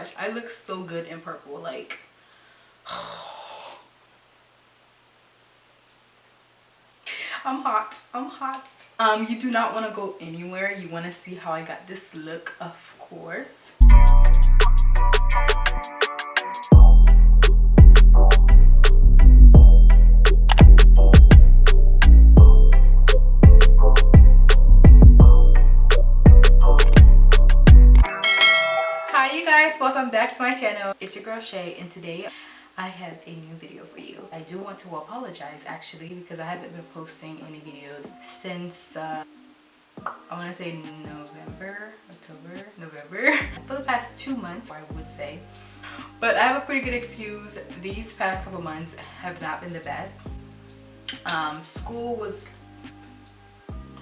gosh, I look so good in purple. Like, I'm hot. I'm hot. You do not want to go anywhere. You want to see how I got this look, of course. Hi you guys, welcome back to my channel. It's your girl Shay, and today I have a new video for you. I do want to apologize actually because I haven't been posting any videos since I want to say November for the past 2 months, I would say. But I have a pretty good excuse. These past couple months have not been the best. School was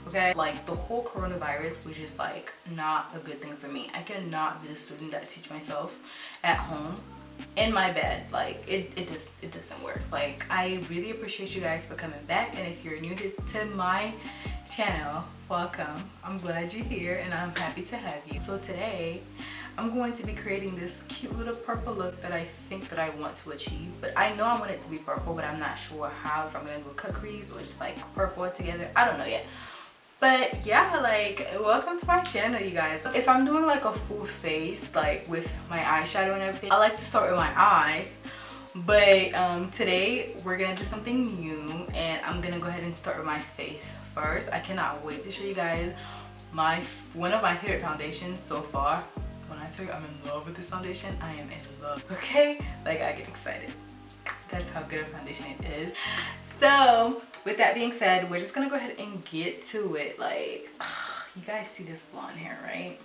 okay, like the whole coronavirus was just like not a good thing for me. I cannot be the student that teach myself at home in my bed. Like it doesn't work. Like, I really appreciate you guys for coming back, and if you're new to my channel, welcome. I'm glad you're here and I'm happy to have you. So today I'm going to be creating this cute little purple look that I think that I want to achieve. But I know I want it to be purple, but I'm not sure how, if I'm gonna do a cut crease or just like purple together. I don't know yet. But yeah, like, welcome to my channel, you guys. If I'm doing like a full face, like with my eyeshadow and everything, I like to start with my eyes. But today we're gonna do something new, and I'm gonna go ahead and start with my face first. I cannot wait to show you guys one of my favorite foundations so far. When I tell you I'm in love with this foundation, I am in love. Okay, like, I get excited. That's how good a foundation it is. So with that being said, we're just gonna go ahead and get to it. Like, you guys see this blonde hair, right?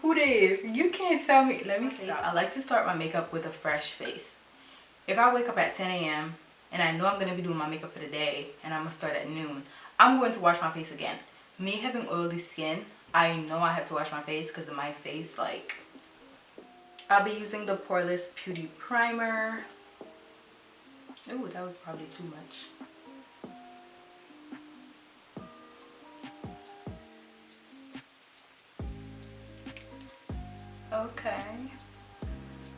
Who this? You can't tell me. Let me stop. I like to start my makeup with a fresh face. If I wake up at 10 a.m. and I know I'm gonna be doing my makeup for the day and I'm gonna start at noon, I'm going to wash my face again. Me having oily skin, I know I have to wash my face because of my face. Like, I'll be using the Poreless Beauty Primer. Oh, that was probably too much.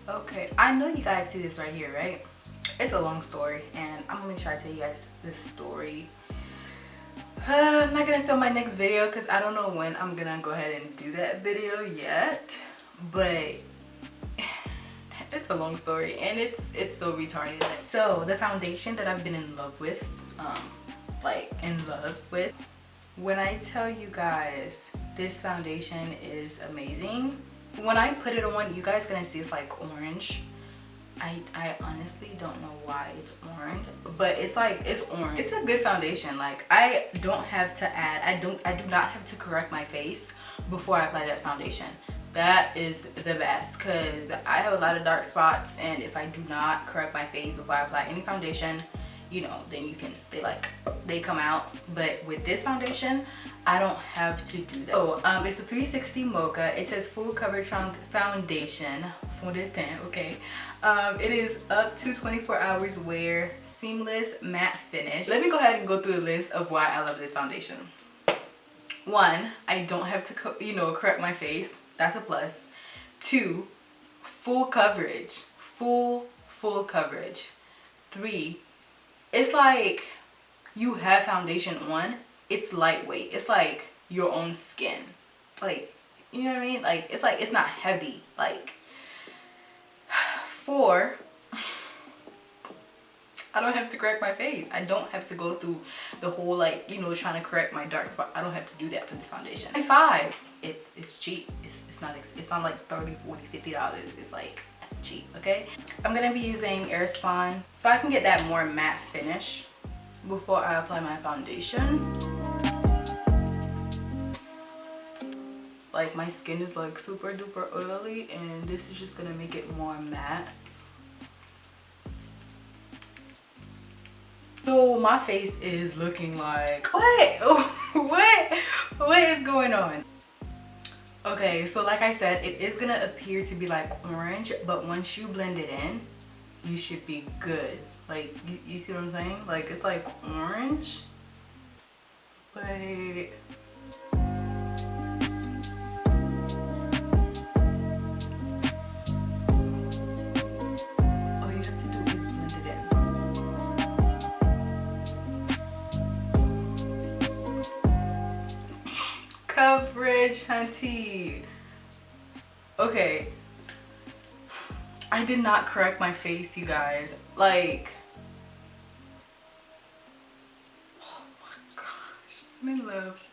Okay, I know you guys see this right here, right? It's a long story, and I'm gonna make sure I tell you guys this story. I'm not gonna tell my next video because I don't know when I'm gonna go ahead and do that video yet, but it's a long story and it's so retarded. So the foundation that I've been in love with, when I tell you guys this foundation is amazing, when I put it on, you guys gonna see it's like orange. I honestly don't know why it's orange, but it's like, it's orange. It's a good foundation. Like, I don't have to add, I do not have to correct my face before I apply that foundation. That is the best, because I have a lot of dark spots, and if I do not correct my face before I apply any foundation, you know, then they come out. But with this foundation, I don't have to do that. So it's a 360 Mocha. It says full coverage foundation, fond de teint, okay. It is up to 24 hours wear, seamless matte finish. Let me go ahead and go through the list of why I love this foundation. 1, I don't have to correct my face. That's a plus. 2, full coverage. Full coverage. 3, it's like you have foundation on. It's lightweight. It's like your own skin. Like, you know what I mean? Like, it's like, it's not heavy. Like, 4, I don't have to correct my face. I don't have to go through the whole, like, you know, trying to correct my dark spot. I don't have to do that for this foundation. And 5, it's cheap. It's not like $30, $40, $50. It's like cheap, okay? I'm gonna be using Airspun so I can get that more matte finish before I apply my foundation. Like, my skin is like super duper oily, and this is just gonna make it more matte. So my face is looking like, what is going on? Okay, so like I said, it is gonna appear to be like orange, but once you blend it in, you should be good. Like, you see what I'm saying? Like, it's like orange, but orange, hunty. Okay, I did not correct my face, you guys. Like, oh my gosh, I'm in love.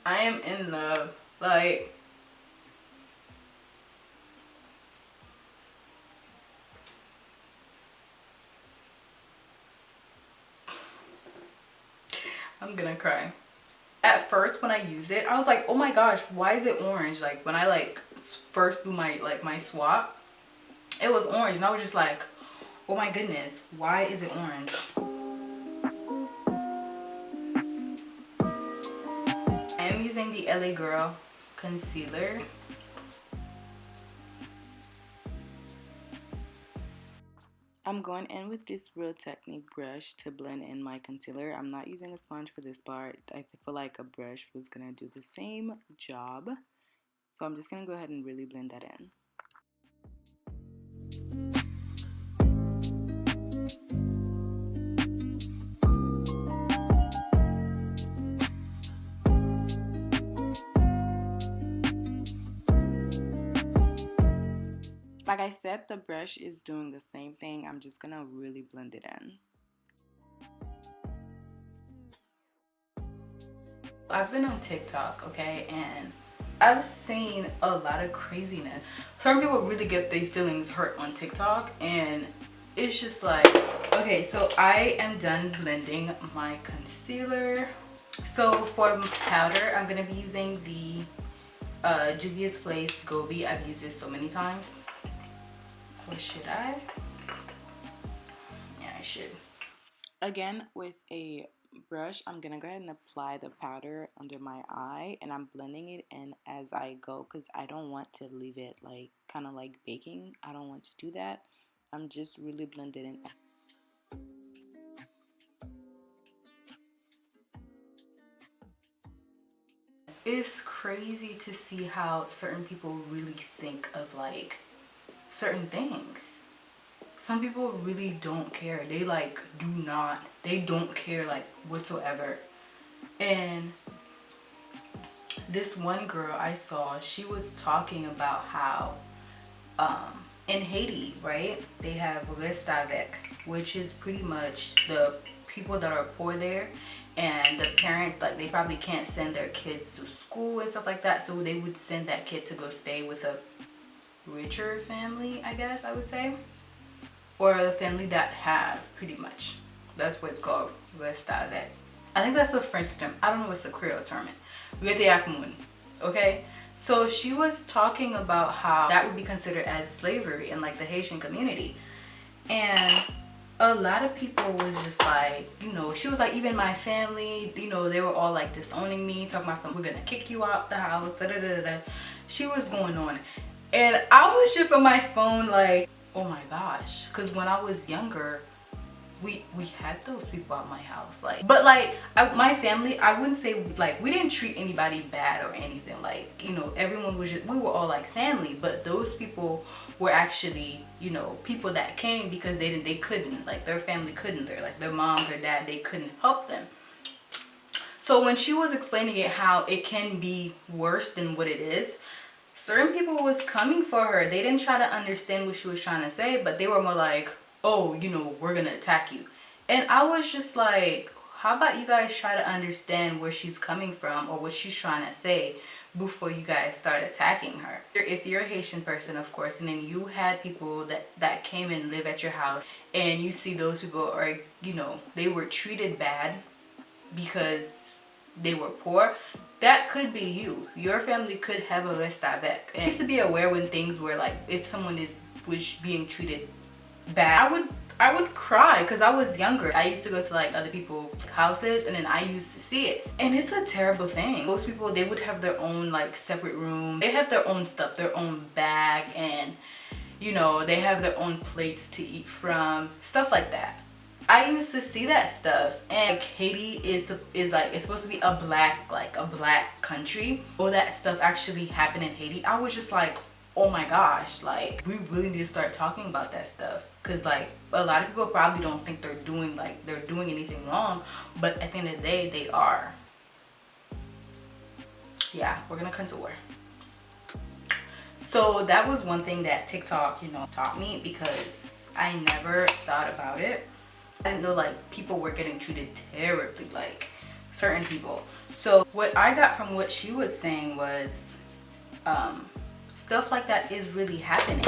I am in love. Like, I'm gonna cry. At first when I use it, I was like, oh my gosh, why is it orange? Like when I like first do my my swap, it was orange and I was just like, oh my goodness, why is it orange? I am using the LA Girl concealer. I'm going in with this Real Technique brush to blend in my concealer. I'm not using a sponge for this part. I feel like a brush was gonna do the same job. So I'm just gonna go ahead and really blend that in. Like I said, the brush is doing the same thing. I'm just gonna really blend it in. I've been on TikTok, okay, and I've seen a lot of craziness. Some people really get their feelings hurt on TikTok, and it's just like, okay, so I am done blending my concealer. So for powder, I'm gonna be using the Juvia'S Gobi. I've used this so many times. Or should I? Yeah, I should. Again, with a brush, I'm gonna go ahead and apply the powder under my eye, and I'm blending it in as I go because I don't want to leave it like kind of like baking. I don't want to do that. I'm just really blending in. It's crazy to see how certain people really think of like certain things. Some people really don't care. They like they don't care like whatsoever. And this one girl I saw, she was talking about how in Haiti, right, they have avec, which is pretty much the people that are poor there, and the parent, like, they probably can't send their kids to school and stuff like that, so they would send that kid to go stay with a richer family, I guess I would say, or a family that have, pretty much. That's what it's called, avec. I think that's the French term. I don't know what's the Creole term. Okay? So she was talking about how that would be considered as slavery in like the Haitian community. And a lot of people was just like, you know, she was like, even my family, you know, they were all like disowning me, talking about something, we're gonna kick you out the house, da da da da. She was going on. And I was just on my phone like, oh my gosh. Because when I was younger, we had those people at my house, like, but like my family, I wouldn't say like we didn't treat anybody bad or anything, like, you know, everyone was just, we were all like family, but those people were actually, you know, people that came because they couldn't, like their family couldn't, like their mom, their dad, they couldn't help them. So when she was explaining it, how it can be worse than what it is, certain people was coming for her. They didn't try to understand what she was trying to say, but they were more like, oh, you know, we're gonna attack you. And I was just like, how about you guys try to understand where she's coming from or what she's trying to say before you guys start attacking her. If you're a Haitian person, of course, and then you had people that came and live at your house, and you see those people are, you know, they were treated bad because they were poor, that could be you. Your family could have a list avec. And I used to be aware when things were like, if someone was being treated bad, I would cry because I was younger. I used to go to like other people's houses, and then I used to see it, and it's a terrible thing. Most people, they would have their own like separate room. They have their own stuff, their own bag, and you know, they have their own plates to eat from, stuff like that. I used to see that stuff, and like, Haiti is like, it's supposed to be a black country. All that stuff actually happened in Haiti. I was just like, oh my gosh, like we really need to start talking about that stuff, because like a lot of people probably don't think they're doing anything wrong, but at the end of the day they are. yeah, we're gonna contour. So that was one thing that TikTok, you know, taught me, because I never thought about it. I didn't know like people were getting treated terribly, like certain people. So what I got from what she was saying was stuff like that is really happening.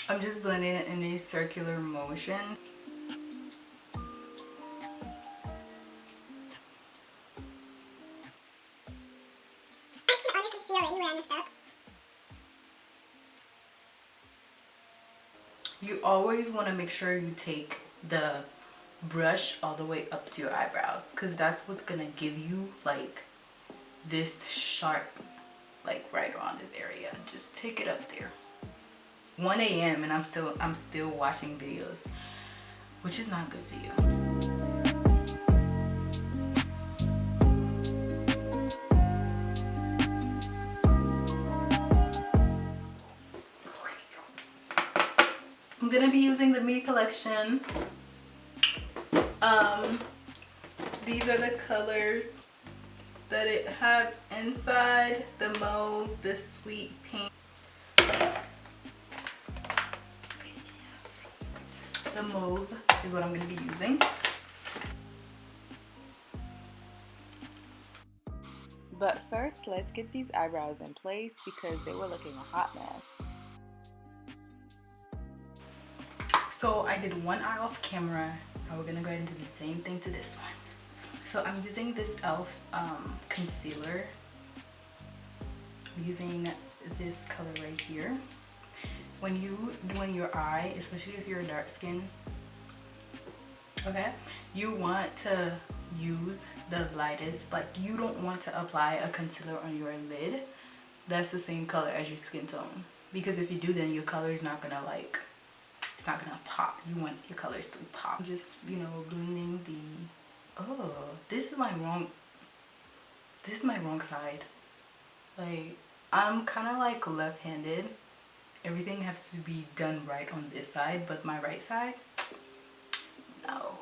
I'm just blending it in a circular motion. You always want to make sure you take the brush all the way up to your eyebrows, because that's what's gonna give you like this sharp, like right around this area. Just take it up there. 1 a.m. and I'm still watching videos, which is not good for you. I'm gonna be using the Me collection. These are the colors that it had inside: the mauve, the sweet pink. The mauve is what I'm gonna be using. But first, let's get these eyebrows in place because they were looking a hot mess. So I did one eye off camera. Now we're gonna go ahead and do the same thing to this one. So I'm using this e.l.f. Concealer. I'm using this color right here. When you doing your eye, especially if you're dark skin, okay, you want to use the lightest. Like, you don't want to apply a concealer on your lid that's the same color as your skin tone, because if you do, then your color is not gonna like, it's not gonna pop. You want your colors to pop. Just, you know, blending the, oh, this is my wrong side. Like, I'm kind of like left-handed. Everything has to be done right on this side, but my right side, no.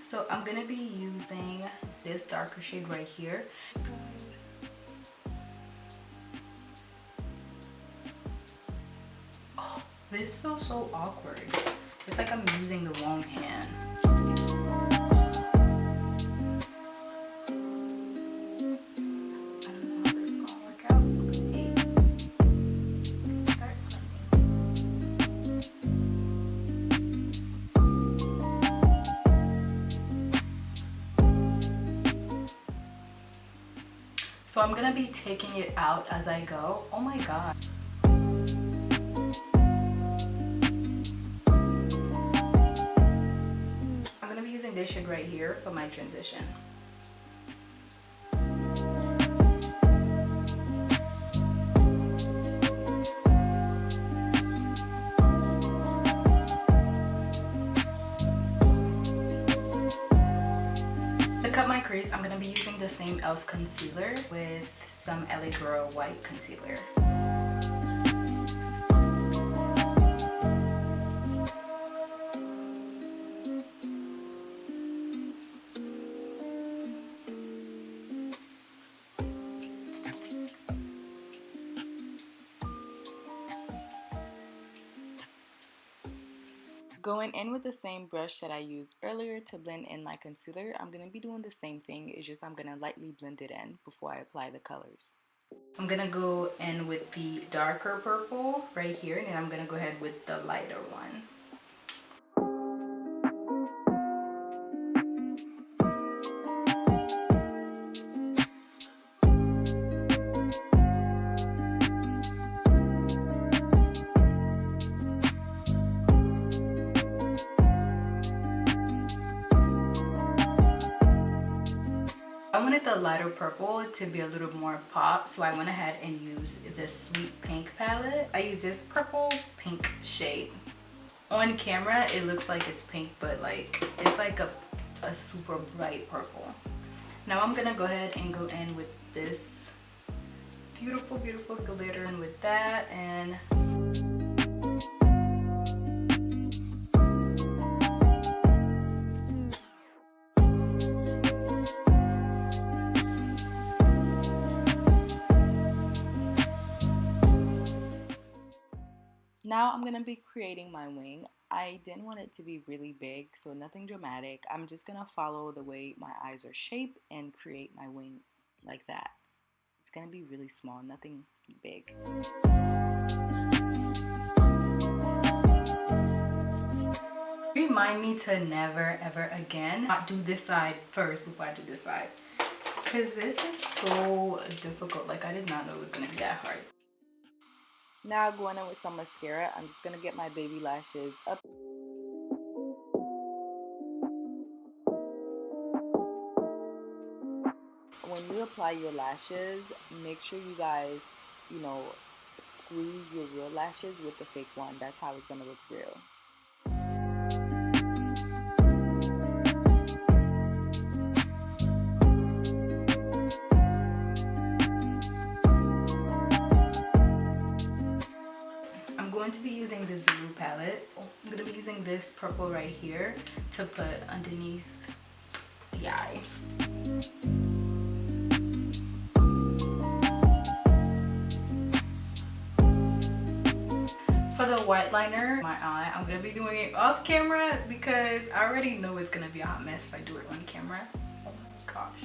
So I'm gonna be using this darker shade right here. Oh, this feels so awkward. It's like I'm using the wrong hand. So I'm gonna be taking it out as I go. Oh my god. I'm gonna be using this shade right here for my transition. To cut my crease, I'm gonna be using the same e.l.f. concealer with some LA Girl white concealer. Going in with the same brush that I used earlier to blend in my concealer, I'm going to be doing the same thing. It's just I'm going to lightly blend it in before I apply the colors. I'm going to go in with the darker purple right here, and then I'm going to go ahead with the lighter one. I wanted the lighter purple to be a little more pop, so I went ahead and used this sweet pink palette. I use this purple pink shade. On camera, it looks like it's pink, but like it's like a a super bright purple. Now I'm gonna go ahead and go in with this beautiful, beautiful glitter and with that. And now I'm gonna be creating my wing. I didn't want it to be really big, so nothing dramatic. I'm just gonna follow the way my eyes are shaped and create my wing like that. It's gonna be really small, nothing big. Remind me to never ever again not do this side first before I do this side, because this is so difficult. Like, I did not know it was gonna be that hard. Now going in with some mascara, I'm just gonna get my baby lashes up. When you apply your lashes, make sure you guys, you know, squeeze your real lashes with the fake one. That's how it's gonna look real. I'm going to be using the Zulu palette. I'm going to be using this purple right here to put underneath the eye. For the white liner, my eye, I'm going to be doing it off camera because I already know it's going to be a hot mess if I do it on camera. Oh my gosh.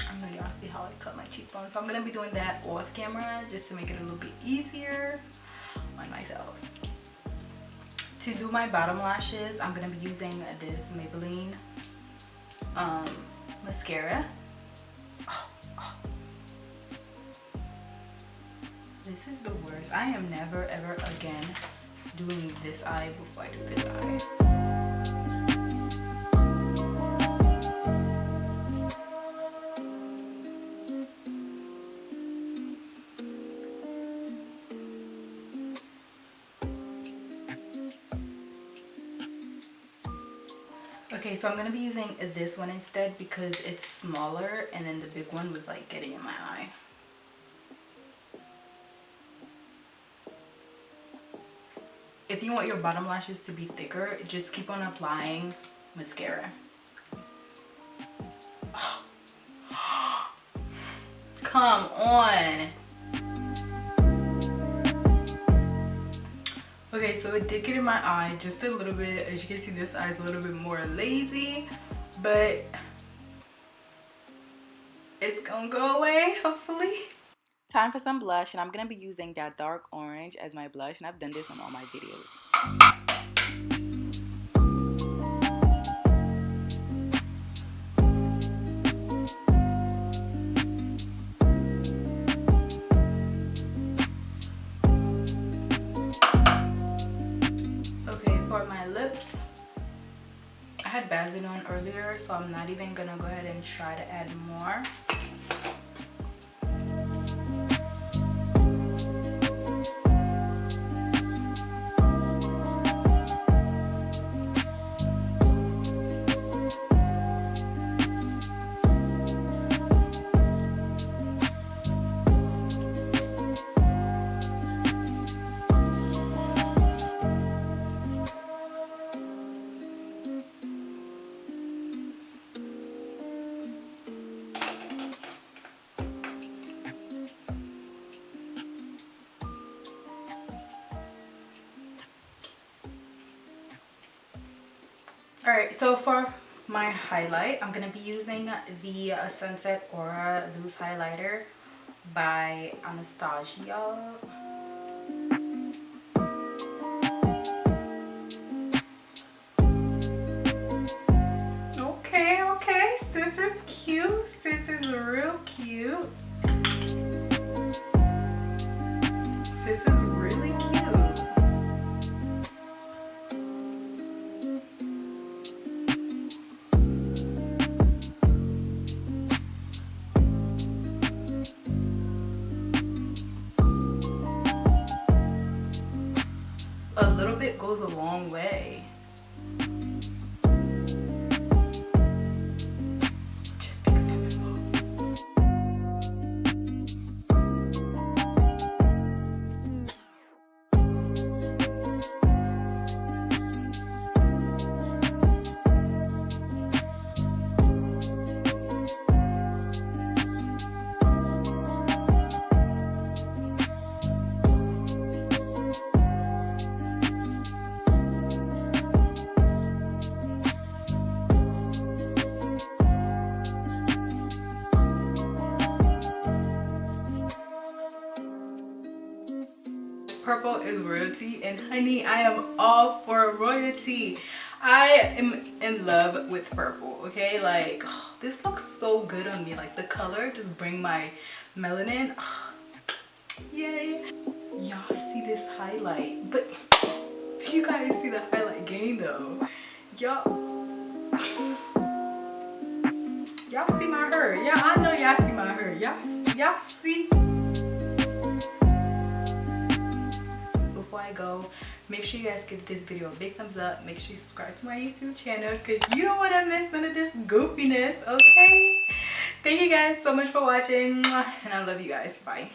I know y'all see how I cut my cheekbone, so I'm going to be doing that off camera just to make it a little bit easier on myself. To do my bottom lashes, I'm going to be using this Maybelline mascara. This is the worst. I am never ever again doing this eye before I do this eye. Okay, so I'm going to be using this one instead because it's smaller, and then the big one was like getting in my eye. If you want your bottom lashes to be thicker, just keep on applying mascara. Come on. Okay, so it did get in my eye just a little bit. As you can see, this eye is a little bit more lazy, but it's gonna go away, hopefully. Time for some blush, and I'm gonna be using that dark orange as my blush, and I've done this on all my videos. Okay, for my lips, I had Bazin on earlier, so I'm not even gonna go ahead and try to add more. Alright, so for my highlight, I'm going to be using the Sunset Aura Loose Highlighter by Anastasia. Okay, sis is cute. Sis is real cute. Sis is really cute. A little bit goes a long way. purple is royalty, and honey, I am all for royalty. I am in love with purple, okay? Like, oh, this looks so good on me. Like, the color just bring my melanin. Oh, yay. Y'all see this highlight, but do you guys see the highlight game though? Y'all see my hair. Yeah, I know y'all see my hair. Y'all see? Before I go, make sure you guys give this video a big thumbs up. Make sure you subscribe to my YouTube channel because you don't want to miss none of this goofiness, okay? Thank you guys so much for watching, and I love you guys. Bye.